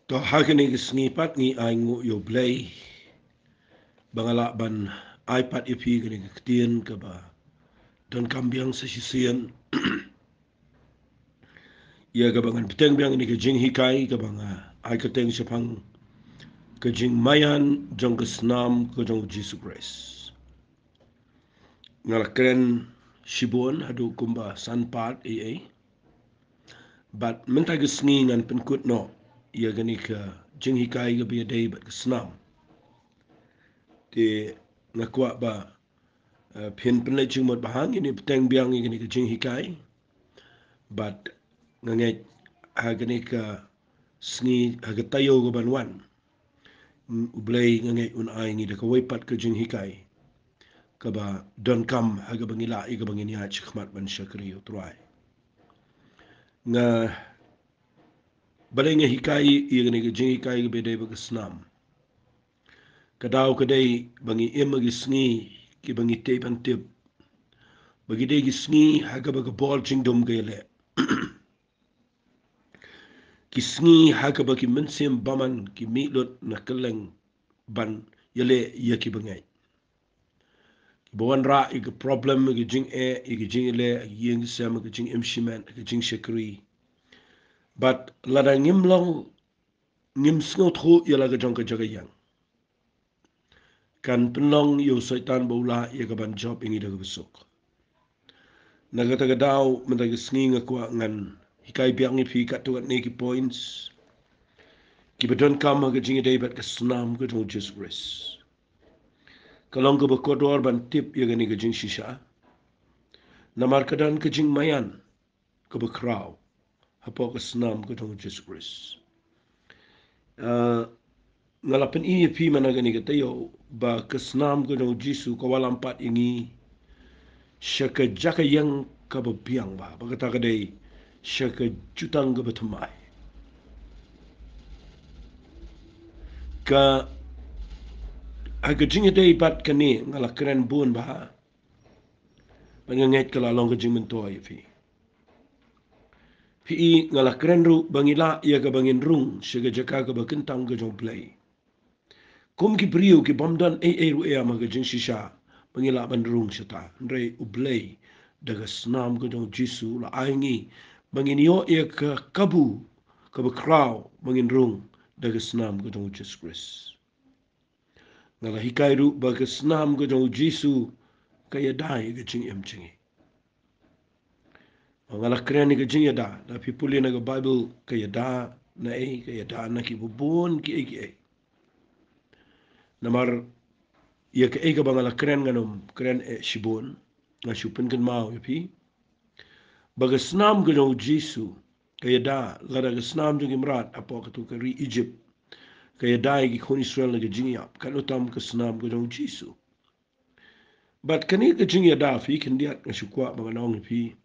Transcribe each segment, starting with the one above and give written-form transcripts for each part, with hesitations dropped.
To hakani snipat ni ai ngu yo play bangala ban iPad ipi gani ktien ka ba don kambiang sa sisian ia ka bangan peteng biang ni ka jing hikai ka banga ai ka teng sepang ka Jingmaian Jong ka Snam ka Jong Jesus Christ ngala kren shibon hadu kumba sanpat but menta ka sngi ngan penkut no ia gani ka jing hikai ka biya day bat ka Snam ti ngakwa ba pin penlai chung mot bahang ini peteng biang ini ka jing hikai but ngangai hagani ka sngi hagatayo go banwan ublay ngangai un ai ngi de ka waipat ka jing hikai ka ba don kam haga bangila i ka bangini ha chikmat ban shakri utrai nga balay nga hikai i gani ka jing hikai ka bede ba ka Snam kadaw kadai bangi imagi sngi ki bangi te ban tip bagi de gi sngi haga ba ka bol jingdom gele kisngi haka baki mensim baman ki milot na keleng ban yale yaki bangai bawan ra ig problem ig jing ig jing le yeng sam ig jing imshiman ig jing shakri but lada ngim long ngim sngo tho yala ga jong ka jaga yang kan penlong yo saitan bola ya ga ban job ingi daga besok naga taga daw mendaga sngi ngakwa ngan hikai biang ipi katuat neki points ki bedon kam ga jingi day bat ka Snam ga jong Jesus Christ kalong ga bakodor ban tip ya gani ga jing shisha namar kadan ka Jingmaian ka bakraw hapo ka Snam ga jong Jesus Christ ngalapan iya pi mana gani ga tayo ba ka Snam ga jong Jesus ka walampat ingi syaka jaka yang ka babiang ba kata kadai syaka jutang ga batamai ka aga jingi day bat kani ngala keren bun ba panganget kala long ka jing mentoy pi ngala keren ru bangila ia ka bangin rung siga jaka ka bakentang ka jong play kum ki priu ki bomdan ru ma ka jing shisha bangila ban rung sita ndre ublay daga Snam ka jong jisu la aingi bangin yo ia ka kabu ka bakraw bangin rung daga Snam ka jong Jesus Christ ngala hikai ru ba ka Snam ka jong jisu kaya dai ka jing chingi ngala kren ni ka jing yada na pipuli na ka Bible ka yada na ka yada na ki bubun ki namar ia ka ka bangala kren nganom kren shibun nga shupin kan mau yapi baga Snam ka jong jisu ka yada lada ka Snam jong imrat apo ka tu ka ri Egypt ka yada ki kon Israel na ka jing yap kan utam ka Snam ka jong jisu but kani ka jing yada fi kan diat nga shukwa mga naong yapi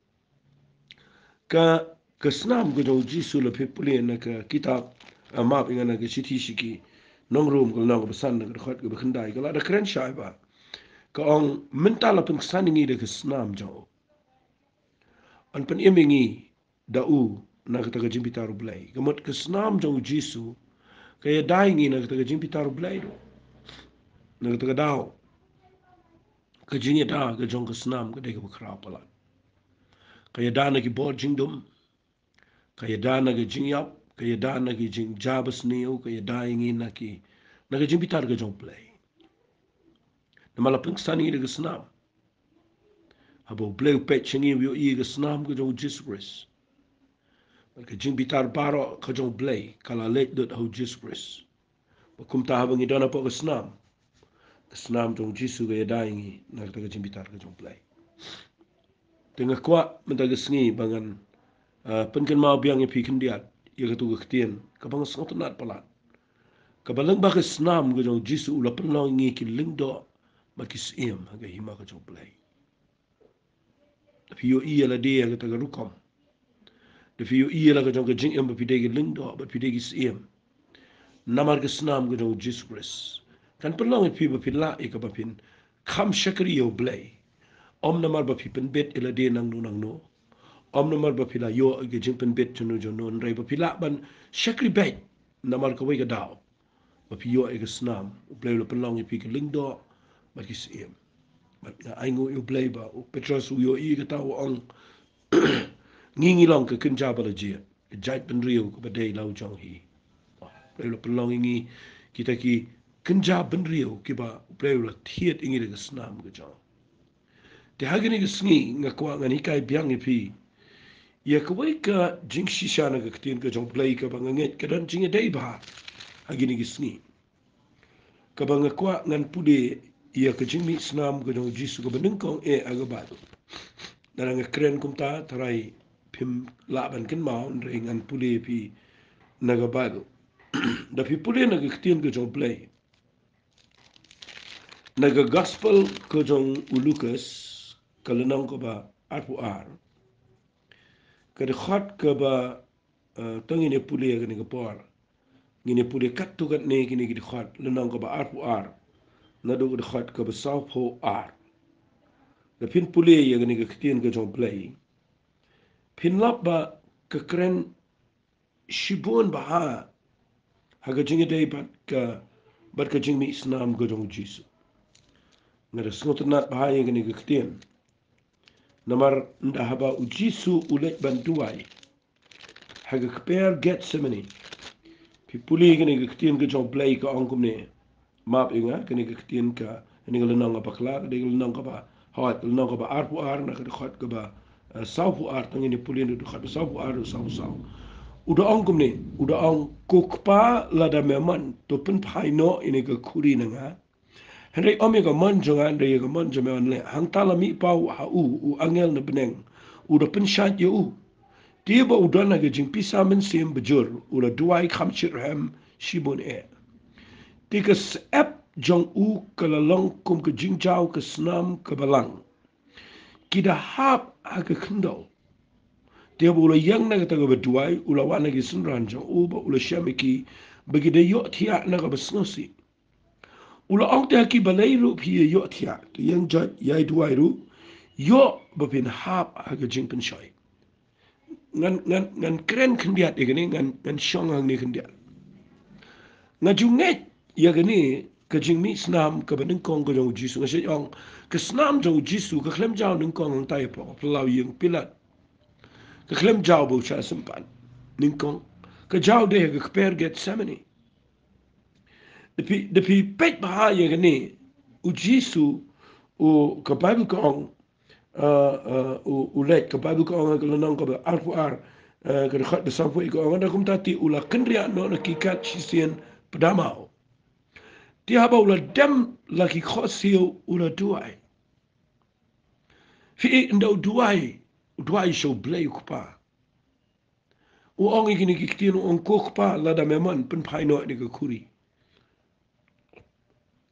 ka Snam ka jong jisu la pipuli na ka kitab map inga na ka siti shiki nong room ka nong basan na ka khot ka bakandai ka la da kren shai ba ka ong mentala pun saningi da ka Snam jong an pan imingi da na ka taga jimpitaru blay ka mot ka Snam jong jisu ka ya daingi na ka taga jimpitaru blay do na ka taga daw ka jingya da ka jong ka Snam ka dai ka bakraw pala ka ya da na ki bod jingdom ka ya da na ka jingyap ka ya da na ki jing jabas niyo ka ya daingi na ka jimpitar ka jong blay na malapang saningi da ka Snam abo blay pet chingi yo i ka Snam ka jong Jesus Christ ka jing bitar baro ka jong blay kala let dot ho Jesus Christ kum ta habang idana po ka Snam jong Jesus ga yadaingi na ka jing bitar ka jong blay tenga kwa mentaga sngi bangan penken mau biang pi kendiat ya ka tu ka tien ka bang sngot nat palat ka balang ba ka Snam ga jong Jesus ula penlong ngi ki lingdo makis im ga hima ka jong blay tapi yo iya la dia ka taga rukom de fi yo iya la ka jong ka jing em ba pidegi lingdo ba pidegi sim namar ka Snam ka jong Jesus Christ kan pelong pi ba pila e ka ba pin kham shakri yo blay om namar ba pi pen bet ila de nang no om namar ba pila yo ka jing pen bet chunu jono nrai ba pila ban shakri bet namar ka wai ka daw ba piyo e ka snam u play lo pelong e pi ka lingdo ba ki sim ba nga ai ngo u play ba u petros u yo i ka taw ong ngingi long ka kinja ba la je jait ben rio ko ba dei lau jong hi play lo pelong ngi kita ki kinja ben rio ki ba play lo thiet ngi ka snam ka jong te hagini ka sngi nga kwa nga ni kai biang e pi ya ka wai ka jing shisha na ka tin ka jong play ka ba nga nget ka dan jing e dei ba hagini ka sngi ka ba nga kwa ngan pude ya ka jing mi snam ka jong jisu ka ba ning kong e aga ba na nga kren kum ta tarai phim la ban kin ma re ngan pude pi na ga ba da pi pude na ka tin ka jong play na ga gospel ka jong ulukas ka lenang ko ba arpu ar ka de khat ka ba tangi ne pude ka ni ka por ngine pude kat tu kat ne kini ki khat lenang ko ba arpu ar na do de khat ka ba sau pho ar da pin pude ya ni ka tin ka jong play pin lap ba ka kren shibun ba ha ha ka jinga dei bat ka jing mi snam ka jong jisu na da snot nat ba ha ya ni ka tin namar nda haba u jisu ulet ban duai ha ka kper get semani pi puli ka ni ka tin ka jong play ka ongkum ne map inga ka ni ka tin ka ni ka lenang ba kla ka ni ka lenang ka ba hawat lenang ka ba arpu ar na ka khat ka ba sau pu ar tangi ni puli ni khat sau pu ar sau udah ongkum ni udah ong kukpa lada meman to pen phaino ini ka khuri nanga henry omi ka man jonga ndai ka man jaman le hang tala mi pau ha u angel na beneng udah pen shat yo dia ba udah na ka jing pisa men sim bejur udah duai khamchir ham shibon e tika ep jong u kala long kum ka jing jaw ka snam ka balang kida hap aga khndo dia ula yang na kata ga duai ula wana gi sunran jong u ba ula shamiki bagi de yo thia na ga basnosi ula ong te ki balai ru phi yo thia to yang jat yai duai ru yo ba pin hap aga jing pen shoi ngan kren khndiat e gani ngan shong ang ni khndiat nga ju nget ya gani ka jing mi snam ka ban kong ko jong jisu nga se ong ka snam jong jisu ka khlem jaw ning kong ang tai po plau yeng pilat ka khlem jaw bo cha sempan ning kong ka jaw de ka kper get semani depi pet ba ya gani u jisu u ka bible kong u let ka bible kong ka lanang ka arfu ar ka khat de safu ko ngada kum ta ti ula kendria no na ki kat sien pedamau ti haba ula dem la ki khosio ula duai fi ndo duai show blay kupa u ongi gini ki tino on kokpa la da meman pen phaino ni ka khuri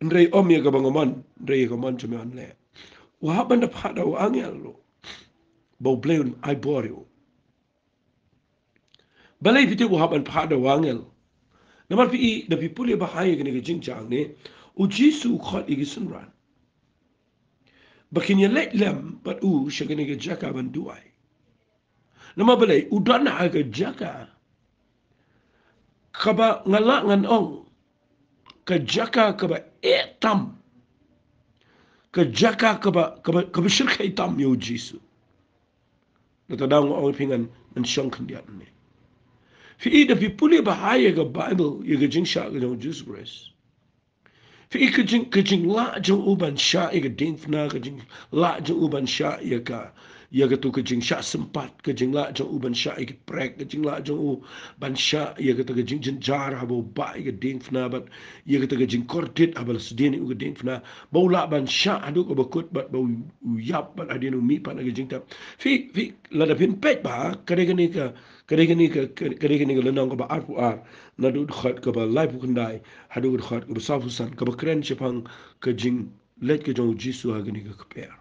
ndrei omia ka bangaman ndrei ka man chuman le wa haban da phada wa angel lo bo blay ai borio balai fite wa haban phada wa angel namar pi da pi pule ba haye gini ka jingchang ne u jisu khat igi sunran bakin ya let lem but u shagani ka jaka ban duai nama balai udan haga jaka kaba ngala ngan ong ka jaka kaba etam ka jaka kaba shirka itam yo jisu nata daw ong pingan nan shong kandiat ne fi ida fi puli bahaya ka bible ya ka jing sha ka jong jesus grace fi ka jing la jong uban sha ya ka dingfna ka jing la jong uban sha ya ka tu ka jing sha sempat ka jing la jong uban sha ya ka prek ka jing la jong uban sha ya ka jing jin jar habo ba ya ka dingfna bat ya ka jing kordit habal sedini ka dingfna bau la ban sha adu ka bakut bat bau yap bat adinu mi pan ka jing tap fi la da pin pet ba kare gani ka lenang ka ba arpu ar na du khat ka ba life kundai hadu khat ka ba safusan ka ba kren chepang ka jing let ka jong jisu ha gani ka kper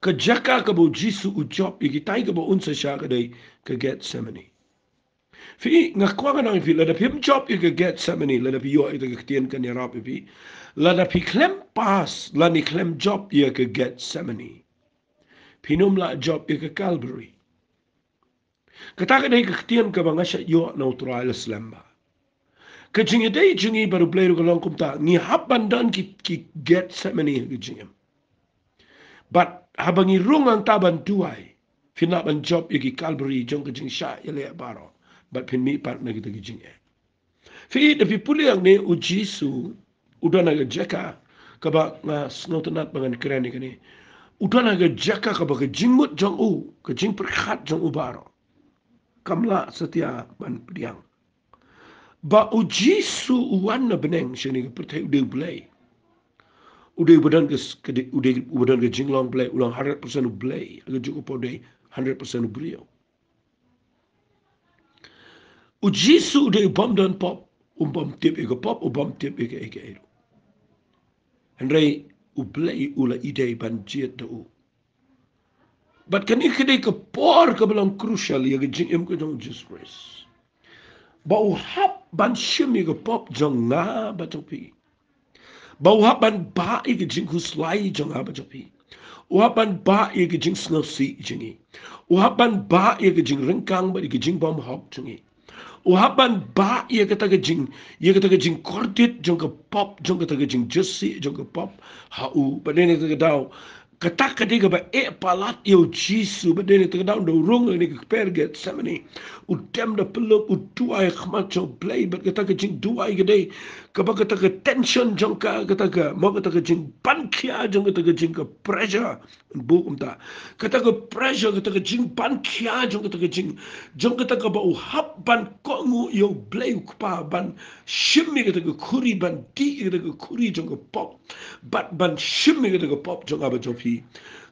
ka jaka ka bo jisu u job igi tai ka bo unsa sha ka dai ka get semani fi nga kwa nga nang fi la da pim job igi get semani la da pi yo igi ka tien ka ni rap fi la da pi klem pas la ni klem job igi ka get semani pinum la job igi Calvary Kata ka dai ka ketian ka bang asya yo neutral Islam ba. Ka jingi dai jingi baru play ko long kumta ni haban dan ki get semani ka jingem. But habangi rungang taban tuai. Fina ban job yaki Calvary jong ka jing sha yale baro. But pin mi part na kita jing e. Fi da fi puliang ni ujisu udana ga jeka ka ba nga snotanat bangan krani kani. Udana ga jeka ka ba ka jingmut jong u ka jing perkhat jong u baro. Kamla setia ban priang. Ba ujisu uwan na beneng sini ka pertai udah belai. Udah badan ke udah badan ke jinglong belai ulang 100% belai. Aga cukup podai 100% beliau. Ujisu udah bom dan pop umpam tip ega pop umpam tip ega ega. Andai ublai ula idei banjit da u. But kan ik kedai ke por ke belang crucial ya ke jingim ke jong Jesus Christ. Ba u hap ban shim ya ke pop jong nga ba jong pi. Ba u hap ban ba ya ke jing huslai jong nga ba jong pi. U hap ban ba ya ke jing snel si jingi. U hap ban ba ya ke jing rengkang ba ya ke jing bom hok jingi. Uhaban ba ia kata ke jing kordit jong ke pop jong kata ke jing jesi jong ke pop hau badene ke dau kata ke diga ba palat yo jisu badene ke dau do rung ni ke perget samani u dem da peluk u tuai khmacho play but kata ke jing duai ke dei ke ba kata ke tension jong ka kata ke mo kata ke jing pankia jong kata ke jing ke pressure bu umta kata ke pressure kata ke jing pankia jong kata ke ba u hap ban ko ngu yo blay pa ban shimmi kata ke kuri ban di kata ke kuri jong ke pop bat ban shimmi kata ke pop jong aba jopi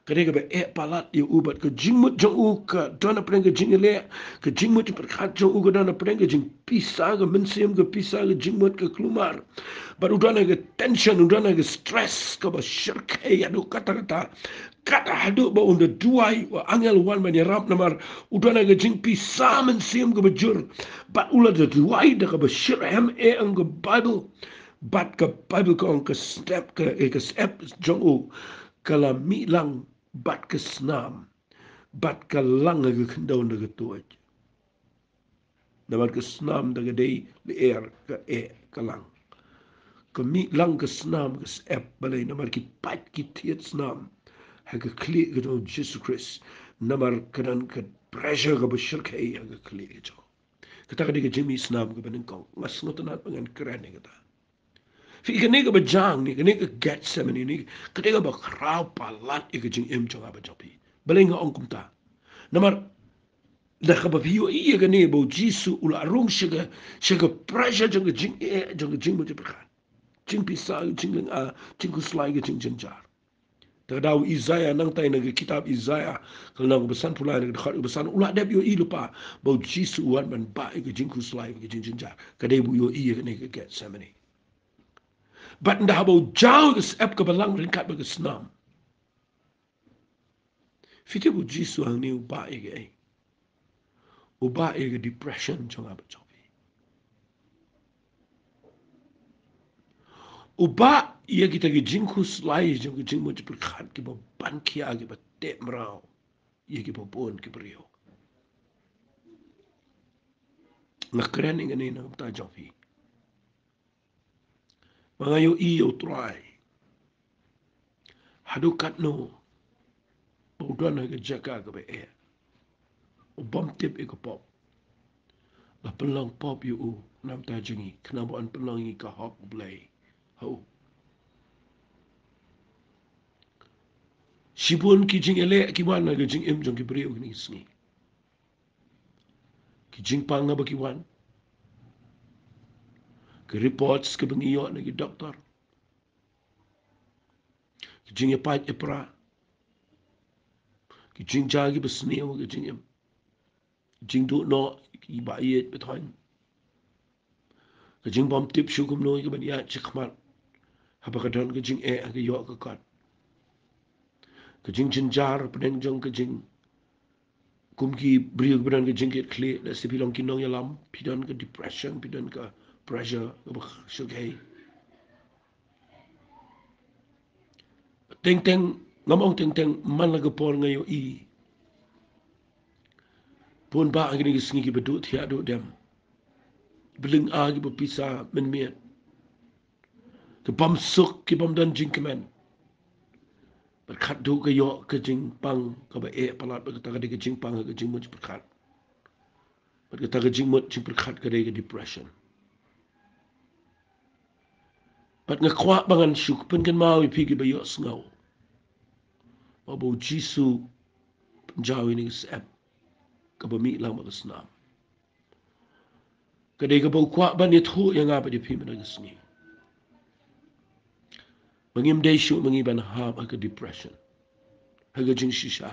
kadega ba palat yo ubat ke jingmut jong u ka dona preng ke jingele ke jingmut perkhat jong u ke dona preng ke jing pisa ke mensiam ke pisa ke jingmut ke kelumar but udana ke tension udana ke stress ke ba syirkai adu kata-kata kata hadu ba unda duai wa angel wan man yarap namar udana ke jing pisa mensiam ke bejur but ula de duai de ke ba syirham ang ke bible bat ke bible ko ke step ke step jong u kala mi lang bat ke snam bat ke lang ke kendau de ke tuaj namat ke snam de ke dei le air ke lang ke mi lang ke snam ke step balai namat ki pat ki tiet snam ha ke kli ke do Jesus Christ namar kanan ke pressure ke bashir ke ha ke kli ke jo kata ke jimi snam ke banin kong mas ngotanat pengen keren ni kata fi ke ne ke bajang ni ke ne ke get semani ni ke ne ke ba kraw palat ke jing em jo ba jopi balai nga ong kumta namar dah kaba view iya ke ne bo jisu ula rong shiga pressure jong jing mo jibra jing pisa jing ling a jing kuslai ke jing jenjar tadau Isaiah nang tai na kitab Isaiah kalau nang besan pula na dekat besan ulah dep yo i lupa bo jisu wan ban ba ke jing kuslai ke jing jenjar kadai bu yo iya ke ne ke get semani but ndah bo jauh ke ap ke balang ringkat ke snam fiti bu jisu ang ni ba ke uba ke depression jong apa uba ia kita ke jingkus lai jong ke jingmo berkat ke ban kia ke tek merau ia ke pon ke beriau nak keren ingani na ta jofi mangayo i o try hadu kat no bodana ke jaka ke be o bom tip e ke pop la pelang pop yu nam ta jingi kenapa an pelang i ka hok blay ho Sibun ki jing ele ki wan na ke jing em jong ki beriau ni sngi ki jing pang ba ki wan ke reports ke bengiyo na ki doktor ki jing e pat e pra ki jing jagi besni o ki jing do no ki ba ye betoin ki jing bom tip shukum no ki ban ya chikmat haba ka don ki jing ke yo ka kat ki jing jar peneng jong ki jing kum ki brio ki ban ki jing ke kle da si pilong ki nong yalam pidon ke depression pidon ka pressure ka ba shugay teng teng ngamong teng teng man la ka por ngayo i pun ba angin gi sngi ki bedu thia do dem beling a gi pisa men miet ke bom suk ki bom dan Jingmaian berkat do ke yo ke jing pang ke ba e palat ba ta ke jing pang ke jing mut berkat ba ta ke jing mut jing berkat ke ke depression bat nga kwa bangan syuk pen kan mau pi ki ba yo sngaw ba bo jisu jawi ni sep ke ba mi lang ba snam ke de ke ba kwa ban ni thu yang apa di pi men ke sni mangim de shu mangi ban ha ba ke depression ha ke jing shisha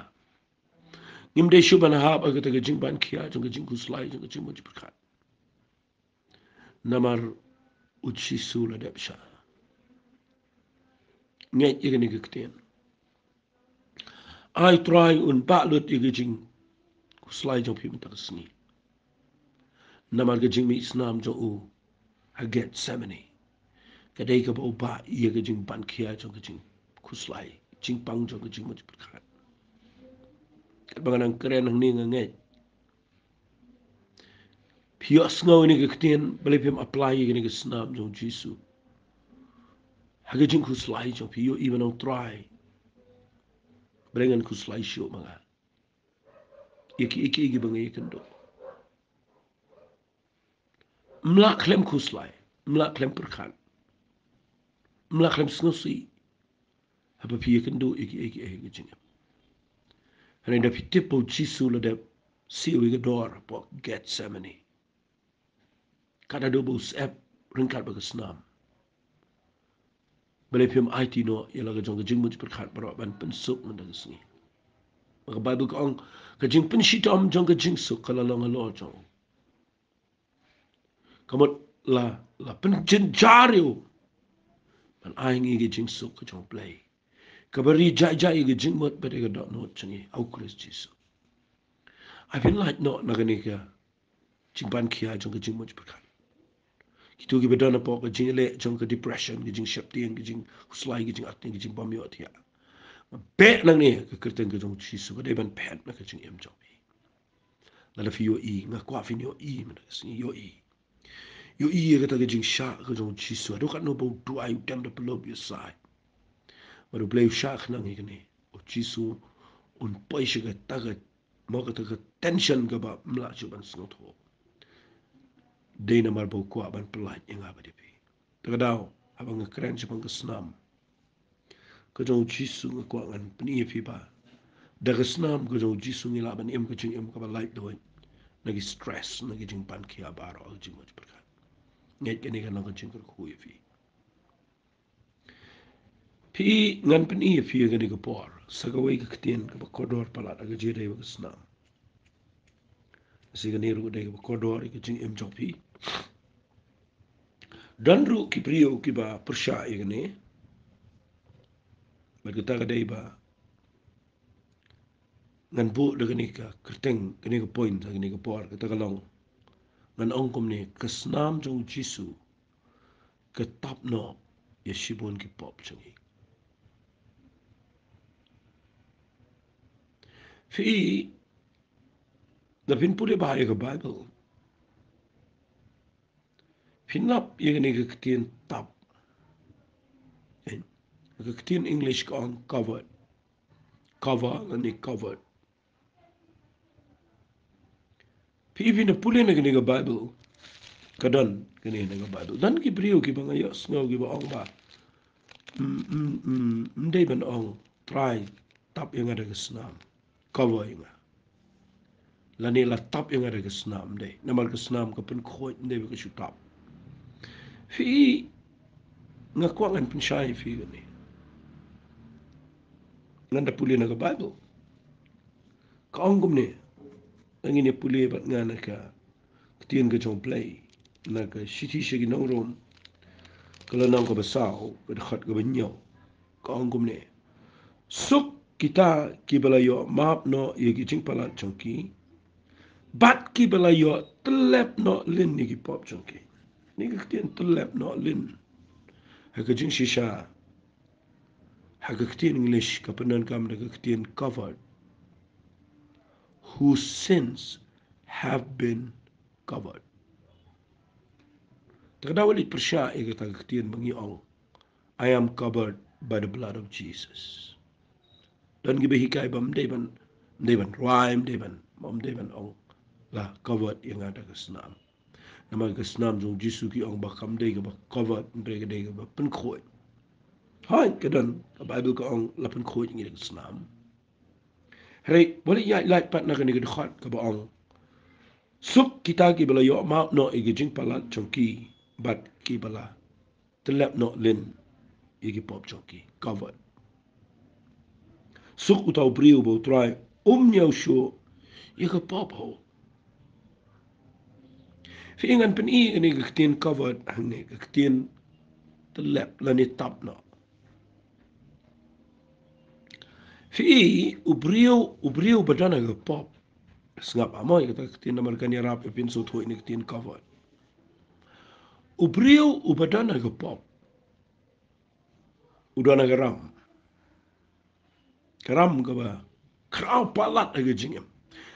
ngim de shu ban ha ba ke ta ke jing ban kia jong ke jing ku slai jong ke jing mut berkat namar uchi su la dep sha ngai ye ni ke kten ai try un ba lut ye ke jing ku slai jong pi ta sni namar ke jing mi snam jo u ha get semani ke dei ke ba ye ke jing ban kia jong ke jing ku slai jing pang jong ke jing mut berkat ke bangan keren nang ni ngai pios ngau ni ke kten bele pem apply ye ke snam jong jisu ha ke jing ku slai jong pi yo even on try brengan ku slai shu manga iki bangai kendo mla klem kuslai mla klem perkan mla klem snusi apa pia kendo iki jingam and da fitipo jisu la da siwi ga dor po get semani kada do bo sep ringkat ba snam bale pim IT no yala ga jong jing mut perkan baro ban pensuk nda sni maka bible ko ang ka jing penshitom jong ka jing suk kala long lo jong kamot la pen jin jario ban aing igi jing suk ka jong play kabari jai igi jing mut ba de ga dot no changi au Christ Jesus I feel like no nagani ka jing ban kia jong ka jing mut perkan kitu gi bedana po ka jing le jong ka depression gi jing shapti gi jing slai gi jing atni gi jing bam yo tia be nang ni ka kerten ka jong Jesus ka de ban pen na ka jing em jong bi la fi yo I nga kwa fi yo I ma sing yo I ka ta ka jing sha ka jong Jesus do ka no bo do ai dem da below your side ma do play sha nang ni ni o Jesus un paise ka ta ka mo ka ta ka tension ka ba mla chu ban sno tho Dana marbo kwa ban pelat yang apa dipi. Takadaw abang ngekeren si pang Snam. Kajong jisu ngekwa ngan peniye fi ba. Daga Snam kajong jisu ngila ban em kajing em kaba light doin. Nagi stress nagi jing pan kia baro al jing maj berkat. Nget kene kan nang kajing kerkuye fi. Pi ngan peniye fi gani kapor. Sagawai ka ketien kaba kodor palat aga jere ba Snam. Kasi gani ru dai kaba kodor kajing em jong pi. Dan ru ki priyo ki ba persya gani. Berkata kadai ba ngan bu de ni ka kerteng ni ka point ni ka por ka tagalong ngan ongkom ni ka snam jong jisu ka tap no ye shibon ki pop changi fi da pin pure ba ye ka bible pinap ye ni ka ktien tap ka ktien english ka on cover ni covered fi pin na pule ni ka bible kadan kini ni ka bible dan ki brio ki banga yo snow ki ba ong ba ndai ban ong try tap yang ada ke snam cover yang lani la tap yang ada ke snam deh namal ke snam ke pen khoi ndai ke shu tap fi ngakwangan pen shai fi ni nganda puli na ke bible ka ongum ni angin ni puli bat ngana ka ketien ke jong play na ka shiti shigi nong rom kalau nang ko basau ke khat ke benyo ka ongum ni suk kita kibalayo map no ye ki jing pala chongki bat ki balayo telep no lin ni ki pop chongki ni ki ketien telep no lin ha ka jing shisha ha ka ketien english ka penan kam da ka ketien covered whose sins have been covered. Terdawalit persya kata ketian bangi ong. I am covered by the blood of Jesus. Dan gibehikai bam deban rhyme deban ong la covered yang ada ke Snam. Nama ke Snam jong Jisu ki ong bakam de ba covered mereka de ba penkhoi. Hai kedan Bible ka ong la penkhoi ngi ke Snam. Hari boleh ya light pat na kani ke khat ka ba ong. Suk kita ki bala yo ma no igi jing palat chongki bat ki bala telap no lin igi pop chongki covered. Suk utau briu bo try nyau sho igi pop ho. Fiingan pen i ini ketin covered hang ketin telap lani tap no. Fi ubriu badana ke pop. Sengap amoy kata ketin namar kan yarap epin so tho ini ketin covered. Ubriu ubadana ke pop. Udana ke ram. Keram ke ba. Kerau palat ke jingem.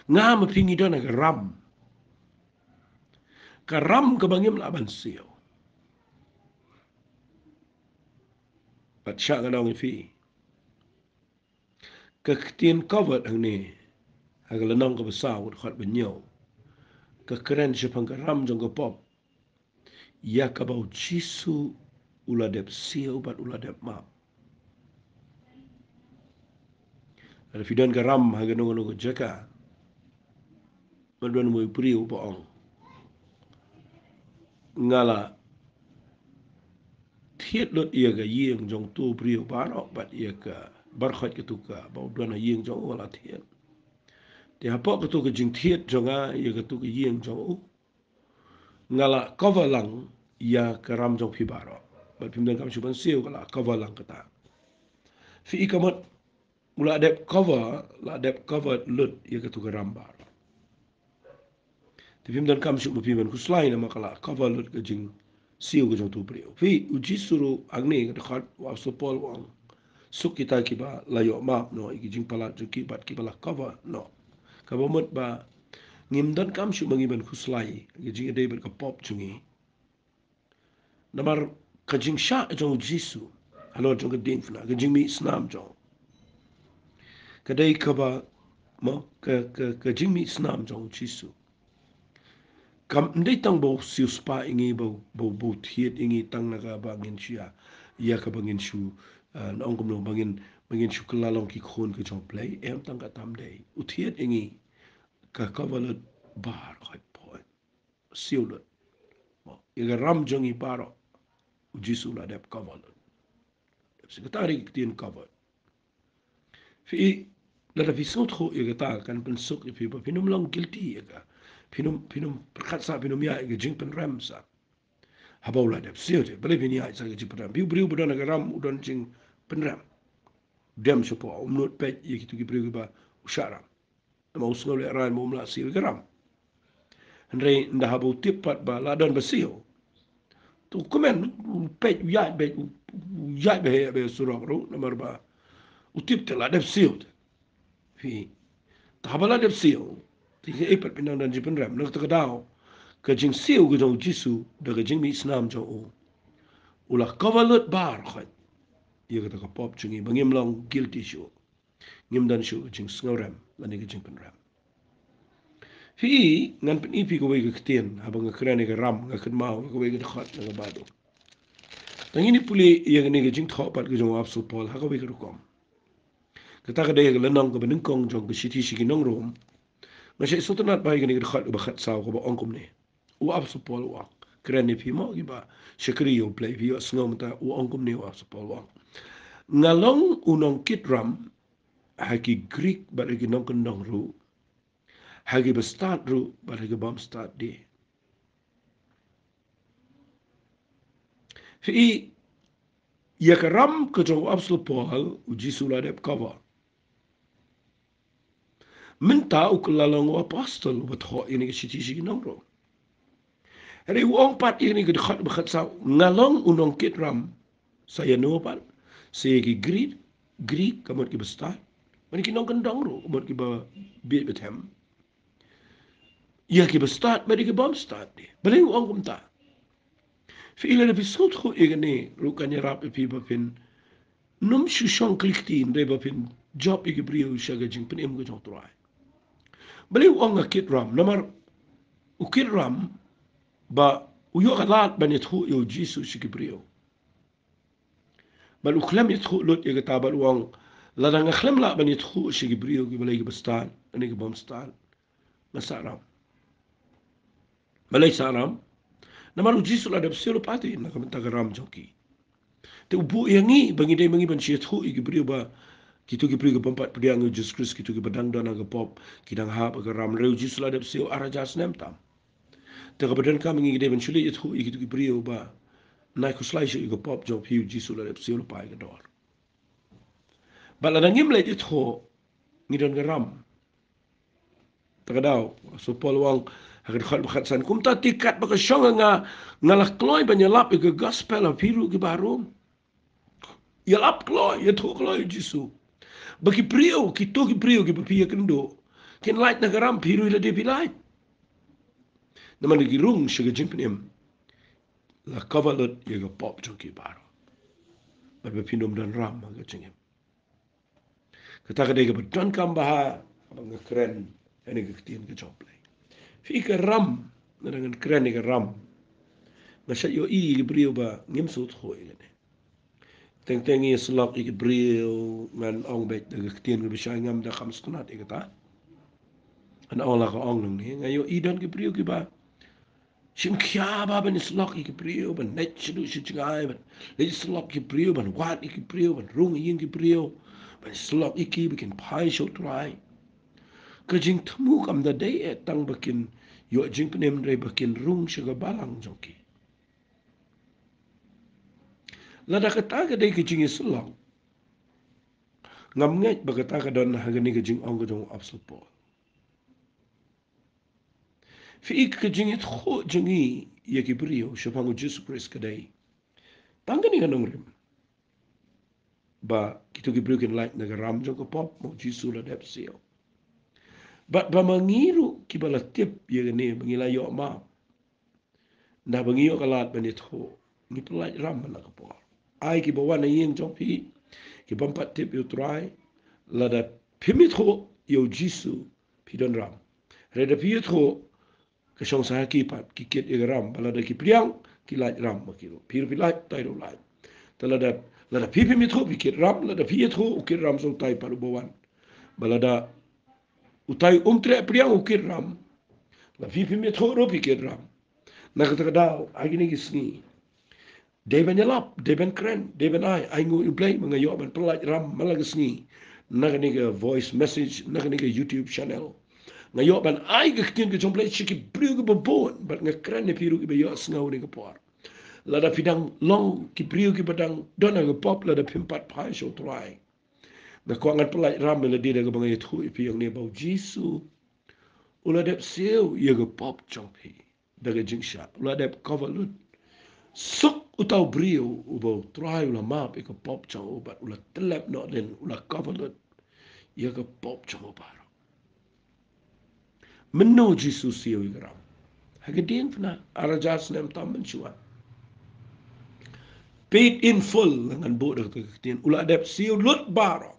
Ngam pingi dana ke ram. Keram ke bangim laban siu. Pat syak ngadong fi. Ketin covered hang ni. Hagal nang ke besar ud khat benyau. Kekeren sepang keram jong ke pop. Ya ka bau Jisu uladep siu bat uladep map. Ada fidan keram hagal nong jaka. Maduan mui priu boong. Ngala thiet lot ia ga yeng jong tu priu barok bat ia ka barkhat ke tuka bau duan yeng jong wala thiet. Ti hapok ke tu ke jing thiet jonga ia ke tu ke yeng jong u. Ngala kovalang ia keram jong pi barok. Bat pimdan kam suban siu kala kovalang kata. Fi ikamat mula adep cover lut ia ke tu ke rambar. Tapi dan kam syuk berpiman kuslai nama kala cover lut ke jing siu ke jong tu priu. Fi uji suruh agne ke dekat wa sopol wang. Suk kita kiba layo map no iki jing palat jong kibat kibala cover no. Kabamut ba ngim dan kam syuk mengiban kuslai ke jing ade ber ke pop jungi. Namar ke jing syak jong Jisu. Halo jong ke din fna ke jing mi Snam jong. Kadai kaba mo ke jing mi Snam jong Jisu. Kam ndai tang bo siu spa ingi bo thiet ingi tang naga bangin sia ia ka bangin shu nong kom no bangin shu kelalong ki khon ke jong play em tang ka tam dei u thiet ingi ka kawalat bar khai point siu lut mo ia ram jong i baro u Jisu la dep kawalat sekretari kitien cover fi la da visot kho ia ta kan pensuk fi pinum long guilty ia ka pinum perkat sa pinum ya ke jing pen ram sa habau la dep siu de bele pin ya sa ke jing pen ram biu budan ke ram udon jing pen ram dem sopo umnot pet ye kitu ki briu ba ushara ma usngol le ran mo mla siu ke ram andre nda habau tipat ba la don ba siu tu komen pet ya be surok ro nomor ba utip te la dep siu fi tabala dep siu tiga epat pinang dan jipen ram nak terkadau ke jing siu ke jong Jisu da ke jing mi Snam jong u ulah kawalut bar khat ia kata ka pop jungi bangim long guilty show ngim dan show jing sngoram lani ke jing pen ram fi ngan pen ipi ko ke ketien habang ke krane ke ram ke mau ko ke khat na bado tangini puli ia ke ni ke jing thop pat ke jong apsu pol ha ko ke kom kata ka de ke lenong ke benengkong jong ke siti sigi nong rom masih sotonat baik ni dekat bakat saw ko ba ongkom ni u ap supol wa kreni phi mo gi ba shekri yo play vi sngom ta u ongkom ni wa supol wa ngalong unong kitram haki greek ba gi nong kendong ru haki ba start ru ba gi bam start di fi ya karam ko jo ap supol u Jisu la dep cover minta u kelalong apostol wat ho ini ke siti sigi nong ro hari uang pat ini ke dekat bakat sa ngalong unong kitram saya no pat saya ki Greek kamot ki bestar mani ki nong kendang ro kamot ki ba bit betem ia ki ba start ba di ki bom start ni balik uang kum ta fi ila episode ko igani rukanya rap pi ba pin num shu shong klik tin re ba pin job iki brio shaga jing pin em go jong trai balik uang a kit ram namar u kit ram ba u yo galat ba ni thu yo jisu shiki brio bal u khlam yithu lot ye ta bal uang la dang khlam la ba ni thu shiki brio ki balai ki stan ani ki bom stan na saram balai saram namar u jisu la da selo pati na ka ta ram joki te ubu yangi bangi dai bangi ban shi thu iki brio ba kitu ki brio pompat pediang Jesus Christ kitu ki badang dana ga pop kidang ha ba ram reu jisu la da selo arajas nem tam te ka badan ka bangi dai ban shuli thu iki tu ki brio ba na ku slai shi go pop job hiu jisu la da selo pa ga dor ba la dangim le thu ngi don ga ram ta ga daw so pol wang hakan khat bakhat san kum ta tikat ba ka shonga ngalah kloy ban yalap ke gospel of hiru ki barum yalap kloy ye thu kloy jisu bagi prio ki to ki prio ki papia kendo ken light na garam piru ila de pilai na man ki rung shiga jimpnem la kavalot ye ga pop joki baro ba be pinom dan ram ga jingem kata ka de ga don kam ba bang kren ene ga tien ga job play fi ka ram na dengan kren ga ram na sha yo i brio ba ngim sut khoi ne teng teng i slok i brio man ong bet ga tien ga bisha ngam da kham stunat e ga an ola ka ong nung ni ngayo i don ki brio ki ba Sim kia ba ban slok ki brio ban net chulu shi chingai ban le slok ki brio ban wat ki brio ban rung yin ki brio ban slok iki bikin pai show try ka jing tmu kam da dei e tang bakin yo jing pnem re bakin rung shi ga balang joki la da ka ta ga dei ki jing slok ngam ngai ba ka ta ka don ha ga ni ka jing ong ga dong absol po fi ik ka jing et kho jingi ye ki brio shi pangu Jesus Christ ka dei tangani ka nung rim ba kitu ki brio kin light na ga ram jong ko pop mo jisu la dep sio ba mangiru ki bala tip ye ne bangila yo ma na bangiyo kalat banit ho ni pelaj ram na ka por ai ki bawa na yin jong pi ki bampat tip yo try la da pimit ho yo jisu pi don ram re da pi ho ka shong sa ki pat ki ket ye ram bala da ki priang ki laj ram ma ki ro pi laj tai ro laj ta la da pi pimit ho pi ket ram la da pi ho ki ram so tai pa ro bawan bala da utai tre priang o ki ram la pi pimit ho ro pi ket ram na ka ta daw agini ki sni Deben yalap, deben kren, deben ai ngu play mga yo ban pelaj ram malagas ni. Naga voice message, naga YouTube channel. Nga yo ban ai ga kin ga play chiki briu ga bon, but nga kren ne piru ga yo sngaw ni ga por. Lada pidang long ki briu ki badang dona ga pop lada pimpat pai show try. Nga ko ngat pelaj ram la di ga bangay thu ipi yang ne bau Jisu. Ula dep siu ye ga pop chong pi. Daga jingsha. Ula dep cover lut. Sok utau brio ubo try ula map ika pop chang ubat ula telep no den ula coverlet ia ka pop chang ubaro. Menno Jesus siyo igram. Hagedin fna arajas nem tam menchua. Paid in full dengan bodoh keketin ula adep siyo lut baro.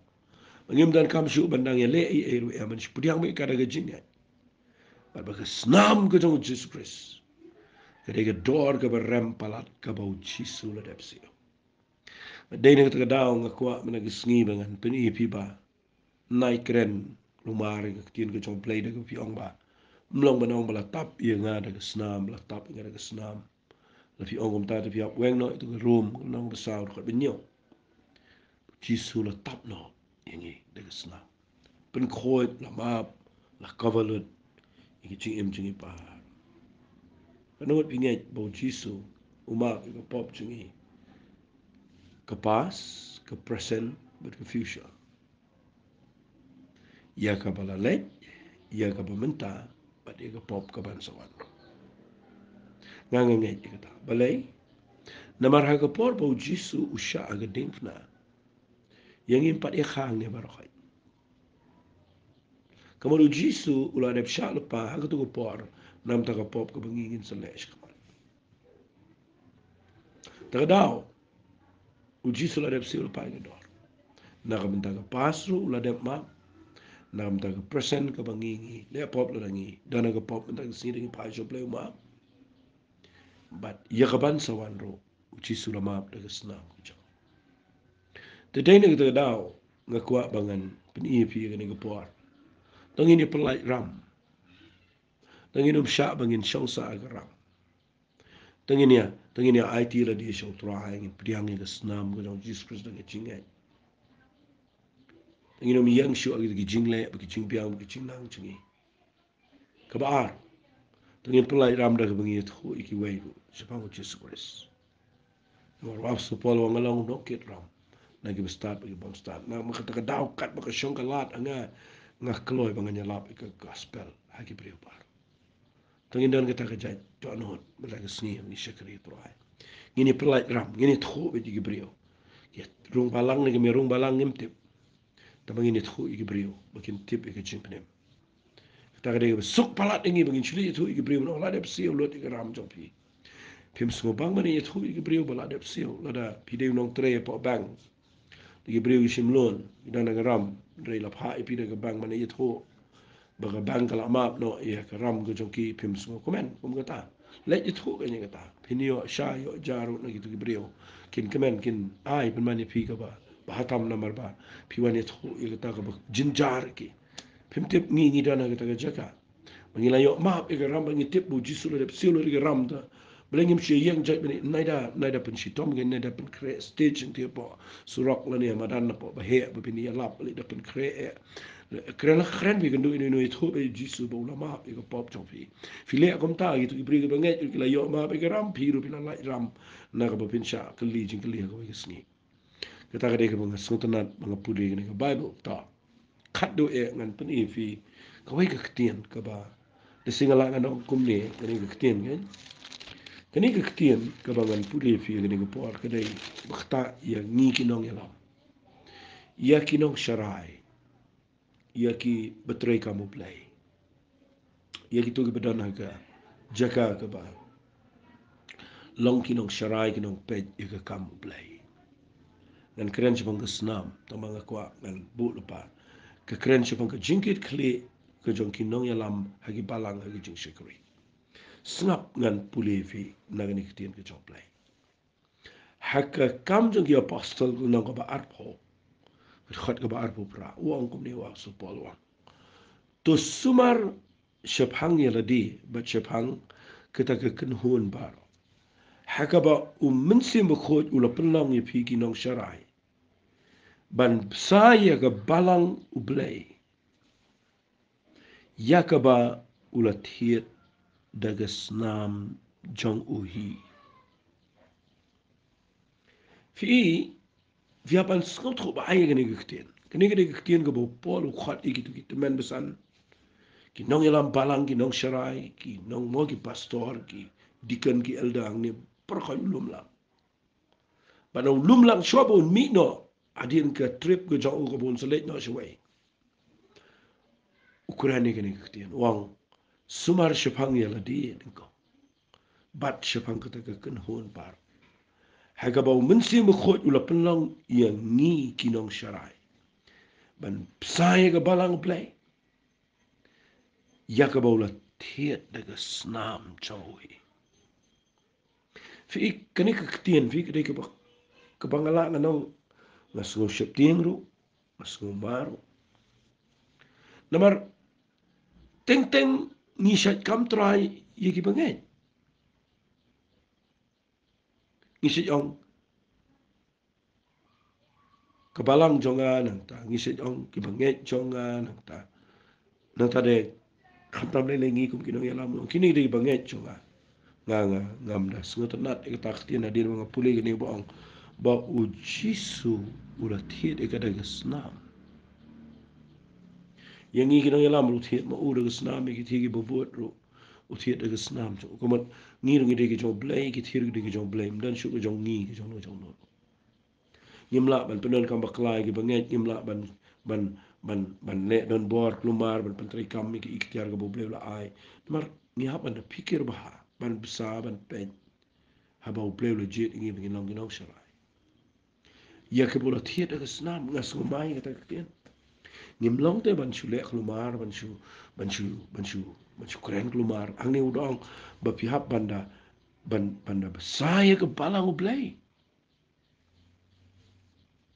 Ngim dan kam syu bandang ya le ai ru ya men pudiang me kada gajin ya. Ba snam ke jong Jesus Christ. Kedai dor ke berem palat ke bau Jisu la dep siyo. Dai nak ta daw nga kwa mana gisngi bangan peni piba nai kren lumari ka tin ka chong play da ka piong ba mlong banong bala tap ye nga da ka snam bala tap nga da ka snam la fi ongom ta da fi weng no itu ka room nong ba saw ka binyo Jisu la tap no yengi da ka snam pen khoi la map la coverlet iki ching em ching pa kanot pingai bo Jisu uma ka pop chingi ke past, ke present, but ke future. Ia ka bala lek, ia ka bamenta, but ia ka pop ka bansawan. Nga ngay kata. Balay, namar ha ka por bau Jisu usya aga dingfna. Yang impat ia khang ni barakay. Kamaru Jisu ula dep sya lepa ha ka tu por nam ta ka pop ka bangingin selesh kaman ta daw uji sula dep sil pa ga dor na ka benta ka pasru ula dep ma na benta ka present ka bangingi le pop la ngi dana ka pop benta ka sini ngi pa jo ple ma but ya ka ban sawan ro uji sula ma da ka snam jo te dai ne ka daw nga kwa bangan pin e pi ga ni ka por tangin ni pelai ram tangin sha bangin shong sa ga ram tangin ya IT la di shong tra ngin priang ni ka snam ga jong Jesus Christ ga chingai tangin mi yang shu agi ki jingle ba ki ching piang ba ki ching nang chingi ka ba tangin pelai ram da ga bangi thu iki wei ru sepang ko Jesus Christ war wa su pol wa ngalong no kit ram na gi start ba gi bom start na ma ka ta daw kat ba ka shong ka lat anga nga kloi ba nga lap ka gospel ha ki priu par tangin dan kita kerja John Hot berlaga seni ni syakri tuai ngini pelai ram ngini thu be di brio ya rung balang ni kami rung balang ngim tip tamang ngini thu igi brio makin tip igi chimpnem kita kerja suk palat ingi bangin chili thu igi brio no la dep siu lot igi ram jopi pim sungo bang mani thu igi brio bala dep siu lada pide nong tre po bang igi brio igi simlon ida na ram rei la pha ipide ga bang mani thu baga bang kala map no ya karam go joki pim sungo komen kum kata let it thu kanya kata pinio sha yo jaru na gitu brio kin komen kin ai pen mani pi ka ba bahatam number ba pi wani thu ya kata ka jinjar ki pim tip ngi dana kata ka jaka mangila yo map e ram ngi tip bu jisulu de silu ri ram da belengim shi yang jai bani naida pen shi tom gen naida pen kre stage ngi po surok la ni madan na po ba he ba pini ya lap li da pen kre keren keren bi kendu ini no itu be jisu bo la ma be ko pop chong fi file kom ta gitu ibri ke bangai la yo ma be ram pi ru pina la ram na ka pin sha kali jing kali ko sni kata ka de ke bang sutanat bang pudi ne bible ta khat do e ngan pen e fi ka wai ka ktien ka ba de singala ngan kum ne ni ka ktien ngen kani ka ktien ka bangan pudi fi ne ko por ka dei bakta ya ni kinong ya lam ya kinong sharai ia ki betray kamu play ia ki tu ki bedana ka jaka ka ba long ki nong sharai ki nong pej ia ka kamu play dan keren chapang ka snam tamang kwa dan bu lupa ka keren chapang ka jingkit kli ka jong ki nong yalam hagi balang hagi jing shikri snap ngan pulevi nagani kitien ka jong play haka kam jong ki apostle nong ka ba arpo khat ka ba arpo pra uang kum ni wa so pol wang to sumar shephang yaladi ba shephang kita ke kenhun bar hakaba minsim khoj ula penlang ye phiki nong sharai ban saya ga balang ublay yakaba ula thiet daga snam jong uhi fi viapan skot kho ba ay gani gktien ga bo pol khat igitu git men besan ki nong yalam balang ki nong sharai ki nong mo ki pastor ki dikan ki eldang ni perkhon lum lang bana lum lang shobon mi no adin ka trip go jong ko bon selet no shway ukurani kini ktian wang sumar shapang yala di ko bat shapang ka ka kan hon par haga ba mun sim khot ula penlang yang ni ki nong sharai ban psai ga balang play Yakabula thiet daga snam chawi. Fi kani ka ktien fi kade ka bangala nga nong ngasngo shepting ru ngasngo maru. Namar teng ni shat kam try yiki bangai. Ni shat ong kabalang jonga nang ta ni shat ong ki bangai jonga nang ta de khatam le ngi kum kinong yalam kini de bangai jonga. Nga ngam da sungut nat e ta ktien na dir mga puli gini boong ba ujisu ula thiet e kada snam yang ngi kinong yalam lu thiet ma u da snam e ki thigi bobot ru u thiet da snam so ko mat ngi ngi de ki jong blay ki thir de ki jong blame dan shu ki jong ngi ki jong no nyimla ban penon kam baklai ki banget nyimla ban le don bor plumar ban pentri kam ki ikhtiar ga boble la ai mar ngihap ban pikir bah ban besar ban pen habau play legit ngi bingin long ginong sharai ya ke bola thiet aga snam ngas ngumai kata kien ngim long te ban chule klumar ban chu kren klumar angni udong ba pihap banda besar ya ke balang play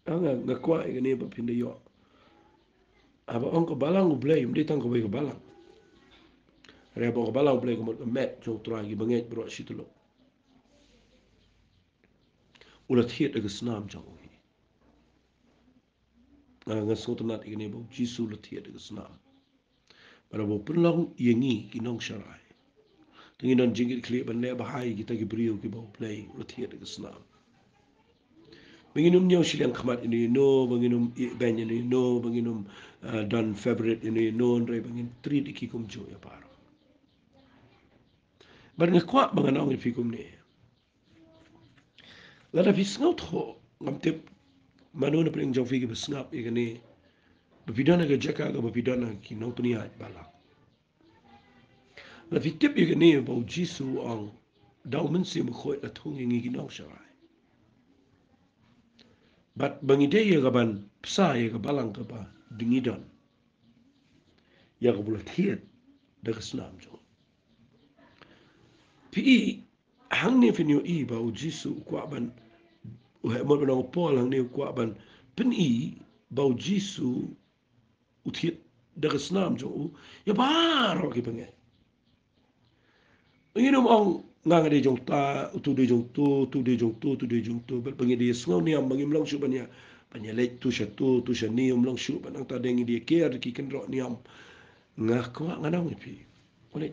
anga ngakwa ngene ba pinde yo aba ong ke balang play mdi tang ko ke balang rebo ke balang play ko mo met jong trangi banget bro situlo ulat hiet aga snam jong nga sotanat igene bo jisu lat hiet aga snam para bo perlong yengi kinong sharai tingin don jingit kli ban le bahai kita ki brio ki bo play lat hiet aga snam banginum nyaw silang khamat ini no banginum ben ini no banginum dan favorite ini no ndre bangin treat ikikum jo ya paro bar ngakwa banganong ifikum ne lada fisngot ho ngamtep manu na pring jong figi besngap igane bapidana ga jaka ga bapidana ki nong tunia bala la fitip igane ba jisu ang daumen sim khoi la thong ngi nong sharai bat bangide ye ga ban psa ye ga balang ka ba dingidon ya ga bulat hiet da snam jo pi hangni finyo i ba jisu kwa ban mo na pol hangni kwa ban pen i ba jisu uthiet da snam jo ya ba ro ki bangai nginom ong ngang de jong ta tu de jong tu de jong tu bel bangi de sngaw ni am bangim long shu banya le tu sha ni am long shu ban ta dengi de ker ki ken ro ni am nga ko nga na ngi pi ole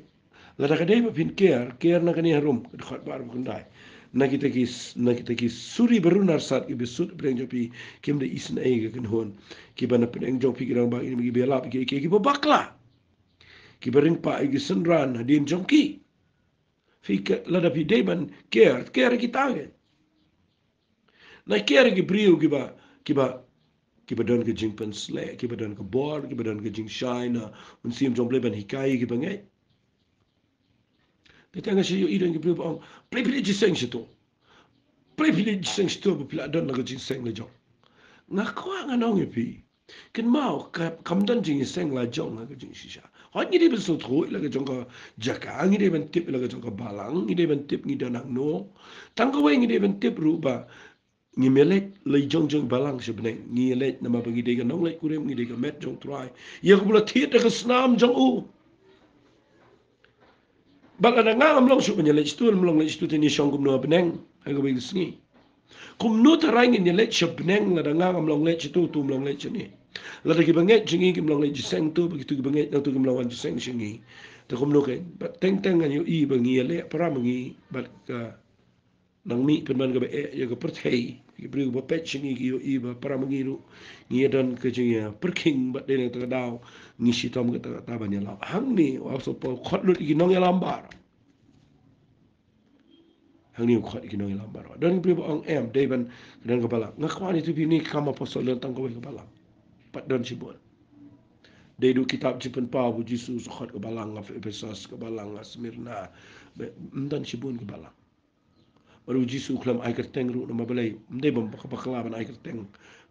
la da kade ba pin ker na kani harum khat bar bu ndai na kita ki suri berunar sat ki besut breng jopi kim de isna e ken hon ki bana pen jong pi kirang ba ini bela ki bakla ki bering pa igi senran hadin jong ki Fika lada pi deban care kita ge. Na care ki brio ki ba don ke jing pen sle ki ba don ke bor ki ba don ke jing shine un sim jom bleban hikai ki bangai. Petanga shi yo idon ki brio ba privilege seng shito. Privilege seng shito ba pila don na ke jing seng le jong. Nga kwa nga nong pi. Ken mau kam dan jing seng la jong nga ke jing shisha. Hot ni de ben so tro la ke jong ka jaka ngi de ben tip la ke jong ka balang ngi de ben tip ngi danang no tang ko ngi de ben tip ru ba ngi melet le jong balang se ben ngi let na ma ngi de ka nong le kurem ngi de ka met jong try ye ko bula thiet ka snam jong u ba la nga am long su ben le stu long le stu te ni shong kum no beneng ha ko bi sngi kum no ta rang ngi le che beneng la nga am long le stu tu long le che ni la ki banget jingi kim long le jiseng tu begitu ki banget na tu kim long jiseng singi ta kum no ke ba teng teng an yu i bangi le para mangi ba ka nang mi pen man ga e ya ga perthei ki bru ba pet singi ki yu i ba para mangi ru ngi dan ke jingi per king ba de ta daw ngi shi tom ga ta ban ya la hang ni wa so po khot lu ki nong ya lambar hang ni khot ki nong ya lambar dan bru ba ong em de ban dan ga bala ngakwani tu bi ni kama posol tang ko ga bala pat don sibol de du kitab jipen pa bu jisu khot ke balang af Efesus ke balang Smyrna dan sibun ke balang baru jisu klam ai kerteng ru nama balai mde bam bakla ban ai kerteng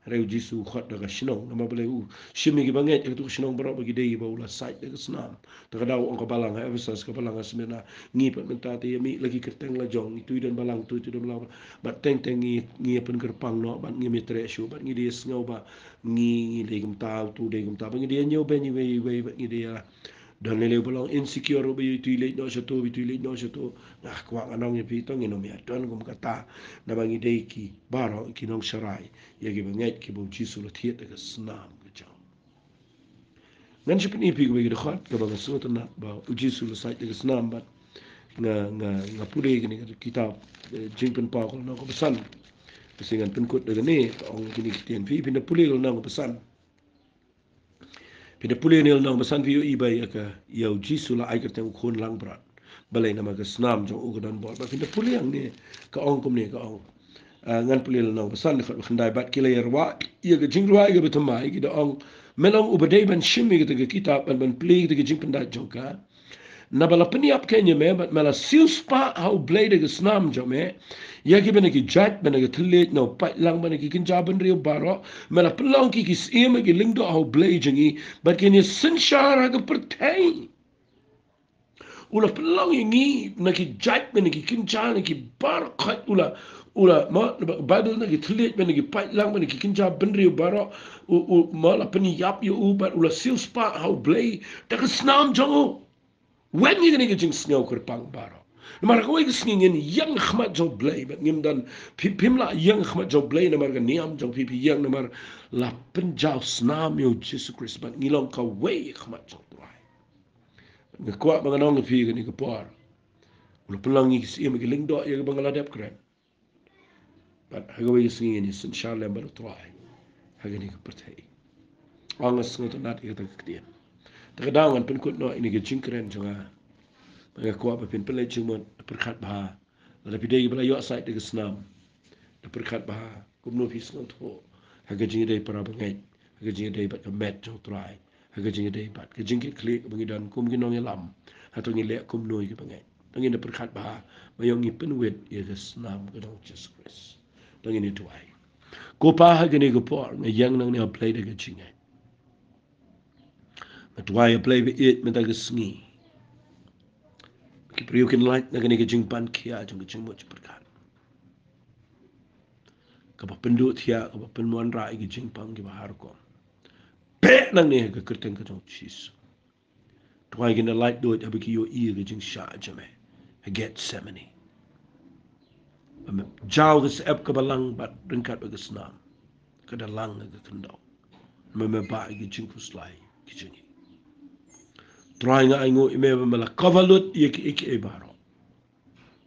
reu jisu khot daga shinong nama balai u shimi ki banget ke tu shinong bro bagi dei ba ula site daga snam daga daw ong ke balang Efesus ke balang Smyrna ngi pat menta te mi lagi kerteng la jong itu dan balang tu dan balang bat teng teng ngi pen gerpang no bat ngi metre shu bat ngi des ngau ba ngi de gum tau tu de gum tau ngi de nyo ben we ngi de dan lele bolong insecure be tu le no shato bi tu le no shato nah kwa anong ye pi tong ino mi don gum kata na bangi de ki baro ki nong sharai ye gi banget ki bu jisu lo thiet ga snam ga jam nan shi pini pi go gi de khat ga ba so ta na ba jisu lo sai ga snam ba nga pure gi ni kitab jingpen pa ko no ko pesan pesingan penkut de ne ong kini kitian pi pinda pule ko no ko pesan Pida puli ni lang basan view ibay ka yaw jisu la ay kerteng ukon lang brat balay na maga snam jong ugadan bol ba pida puli ang ni ka ong kum ni ka ong ngan puli lang basan ni khat khandai bat kila yarwa ya ga jingruwa ga betamai gi da ong melong ubadai ban shimi ga kitab ban pli ga jing panda jong ka na bala peniap kenya me but mala silspa how blade ke snam jo me ya ki bene ki jat bene ki thlet no pat lang bene ki kinjaban rio baro mala pelong ki sim ki lingdo how blade jingi but ken ye sinshara ke pertai ula pelong ngi na ki jat bene ki kinjan ki bar khat ula ma bible na ki thlet bene ki pat lang bene ki kinjaban rio baro mala peniap yo but ula silspa how blade ta ke snam jo when you gonna get jing snow kur pang baro. No matter what is singing in young khmat jo blay, but nim dan pimla young khmat jo blay no matter niam jo pipi young no matter la pinjao snam yo Jesus Christ but ngilong ka way khmat jo dry. Nga kwa mga nong pi ni ka par. Ulo pulang ni si mi giling do ya bangala dep kren. But hago way singing in sin shalem but dry. Hago ni ka pertai. Angas ngot nat ya ta kdien. Ta kadangan pen kut no ini ka jingkren jo nga. Mga kuat berpin pelai cuma perkat bah, lalu pidai bela yuk sait dengan senam, perkat bah, kumno pis ngantuk, harga jingi day para bengai, harga jingi day bat kemet jauh try, harga jingi day bat kejingkit klik bengidan kum ginong yelam, atau ngilek kumno ke bengai, tangin da perkat bah, mayong ngipin wet ya ke senam ke dong Jesus Christ, tangin itu ay, kopa harga ni kopor, ngayang nang ni apply da kejingai, matuai apply be it menta ke sengi. Kipriukin light na gani kajing pan kia jung kajing mo perkat. Kapa pendut kia kapa penuan rai kajing pang ki bahar ko. Pe nang ni ka kerteng ka jong chis. Tuai gina light do it abiki yo i kajing sha jame. Get semani. Jauh kes ep ka balang bat ringkat ba kesnam. Kada lang ka kendau. Meme ba kajing kuslai kajing. Tuai nga aingo ime mala kavalut yek e baro.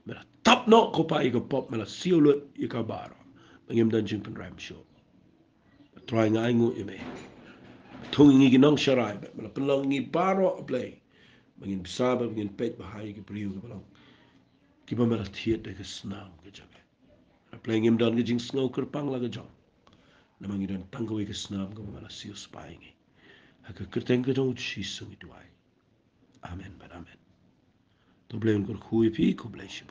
Mela tap no ko pa ika pop mela siulut ika baro. Mangim dan jing pen ram show. Try nga ingo ime. Tung ngi ginong sharai mela penlang ngi baro play. Mangin bisaba mangin pet bahai ki priu ki balang. Ki ba mela thiet de snam ke jabe. Play ngim dan ki jing sngaw kerpang la ke jong. Na mangin dan tanggo ki snam ko mela siu spai ngi. Ha ke kerteng ke jong chi sung i duai. Amen but amen. To blame ko hui pi ko bless you.